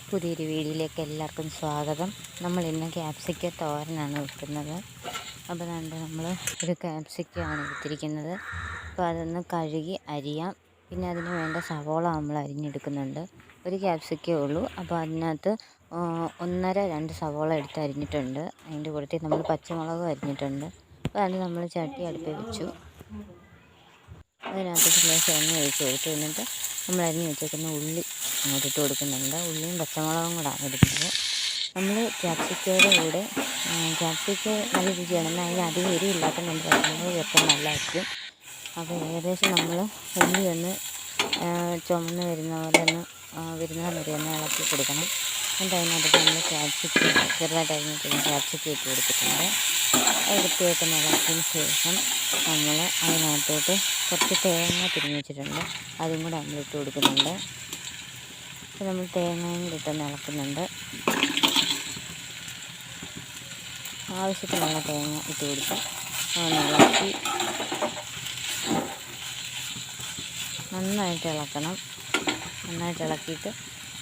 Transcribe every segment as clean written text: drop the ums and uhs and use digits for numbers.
പുതിയൊരു വീഡിയോയിലേക്ക് എല്ലാവർക്കും സ്വാഗതം. നമ്മൾ ഇന്ന് ക്യാപ്സിക്കം തോരനാണ് വെക്കുന്നത്. അപ്പോൾ നമ്മൾ ഒരു ക്യാപ്സിക്കമാണ് എടുത്തിരിക്കുന്നത്. അപ്പോൾ അതൊന്ന് കഴുകി അരിയാം. പിന്നെ അതിന് വേണ്ട സവോള നമ്മൾ അരിഞ്ഞെടുക്കുന്നുണ്ട്. ഒരു ക്യാപ്സിക്കേ ഉള്ളൂ. അപ്പോൾ അതിനകത്ത് 1.5-2 സവോള എടുത്ത് അരിഞ്ഞിട്ടുണ്ട്. അതിൻ്റെ കൂട്ടത്തിൽ നമ്മൾ പച്ചമുളകും അരിഞ്ഞിട്ടുണ്ട്. അപ്പോൾ അത് നമ്മൾ ചട്ടി അടുപ്പിൽ വെച്ചു. അതിനകത്ത് ലേശം എണ്ണ ഒഴിച്ച് കൊടുത്തു. എന്നിട്ട് നമ്മൾ അരിഞ്ഞ് വെച്ചേക്കുന്ന ഉള്ളി അങ്ങോട്ട് ഇട്ട് കൊടുക്കുന്നുണ്ട്. ഉള്ളിയും പച്ചമുളകും കൂടാണ് ഇടുന്നത്. നമ്മൾ ക്യാപ്സിക്കയുടെ കൂടെ ക്യാപ്സിക്ക നല്ല രുചിയാണ്. എന്നാൽ അതിന് അധികം എരിവില്ലാത്ത നമ്മൾ പച്ചമുളക് ചേർക്കാൻ നല്ലതായിരിക്കും. അപ്പോൾ ഏകദേശം നമ്മൾ ഉള്ളി ഒന്ന് ചുമന്ന് വരുന്ന പോലെ വരെ ഒന്ന് ഇളക്കി കൊടുക്കണം. എന്നിട്ട് അതിനകത്ത് നമ്മൾ ക്യാപ്സിക്ക ചെറുതായിട്ട് അരിഞ്ഞിട്ട് ക്യാപ്സിക്ക ഇട്ട് കൊടുത്തിട്ടുണ്ട്. അത് വൃത്തിയായിട്ടൊന്ന് ഇളക്കിയതിന് ശേഷം നമ്മൾ അതിനകത്തോട്ട് കുറച്ച് തേങ്ങ തിരിഞ്ഞ് വെച്ചിട്ടുണ്ട്. അതും കൂടെ നമ്മൾ ഇട്ട് കൊടുക്കുന്നുണ്ട്. അപ്പോൾ നമ്മൾ തേങ്ങയും കൂടി ഇട്ടൊന്ന് ഇളക്കുന്നുണ്ട്. ആവശ്യത്തിനുള്ള തേങ്ങ ഇട്ട് കൊടുത്ത് ഒന്ന് ഇളക്കി നന്നായിട്ട് ഇളക്കണം. നന്നായിട്ട് ഇളക്കിയിട്ട്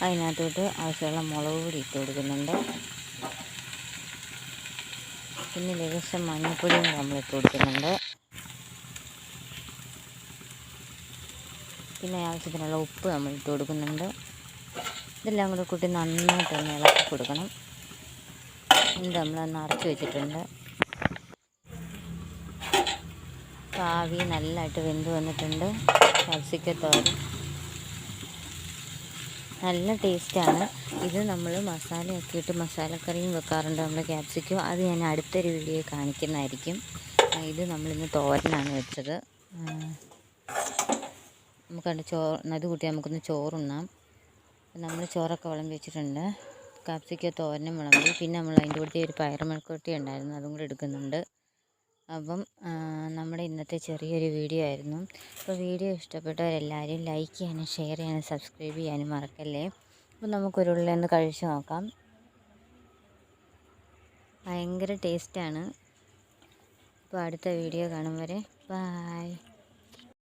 അതിനകത്തോട്ട് ആവശ്യമുള്ള മുളക് പൊടി ഇട്ട് കൊടുക്കുന്നുണ്ട്. പിന്നെ ലേശം മഞ്ഞൾപ്പൊടിയും നമ്മൾ ഇട്ട് കൊടുക്കുന്നുണ്ട്. പിന്നെ ആവശ്യത്തിനുള്ള ഉപ്പ് നമ്മൾ ഇട്ട് കൊടുക്കുന്നുണ്ട്. ഇതെല്ലാം കൂടെ കൂട്ടി നന്നായിട്ടൊന്ന് ഇളക്കി കൊടുക്കണം. എന്നിട്ട് നമ്മളൊന്ന് അടച്ച് വെച്ചിട്ടുണ്ട്. ആവി നല്ലതായിട്ട് വെന്ത് വന്നിട്ടുണ്ട്. ക്യാപ്സിക്കം തോരൻ നല്ല ടേസ്റ്റാണ്. ഇത് നമ്മൾ മസാലയൊക്കെ ഇട്ട് മസാലക്കറിയും വെക്കാറുണ്ട് നമ്മൾ ക്യാപ്സിക്കം. അത് ഞാൻ അടുത്തൊരു വീഡിയോ കാണിക്കുന്നതായിരിക്കും. ഇത് നമ്മളിന്ന് തോരനാണ് വെച്ചത്. നമുക്കത് അത് കൂട്ടി നമുക്കൊന്ന് ചോറുണ്ണാം. നമ്മൾ ചോറൊക്കെ വിളമ്പി വെച്ചിട്ടുണ്ട്. ക്യാപ്സിക്കം തോരനും വിളമ്പി. പിന്നെ നമ്മൾ അതിൻ്റെ കൂടെ ഒരു പയറുമെഴുക്കുവരട്ടി ഉണ്ടായിരുന്നു, അതും കൂടെ എടുക്കുന്നുണ്ട്. അപ്പം നമ്മുടെ ഇന്നത്തെ ചെറിയൊരു വീഡിയോ ആയിരുന്നു. അപ്പോൾ വീഡിയോ ഇഷ്ടപ്പെട്ടവരെല്ലാവരും ലൈക്ക് ചെയ്യാനും ഷെയർ ചെയ്യാനും സബ്സ്ക്രൈബ് ചെയ്യാനും മറക്കല്ലേ. അപ്പോൾ നമുക്കൊരു ഉള്ളിലൊന്ന് കഴിച്ച് നോക്കാം. ഭയങ്കര ടേസ്റ്റാണ്. അപ്പോൾ അടുത്ത വീഡിയോ കാണും വരെ ബായ്.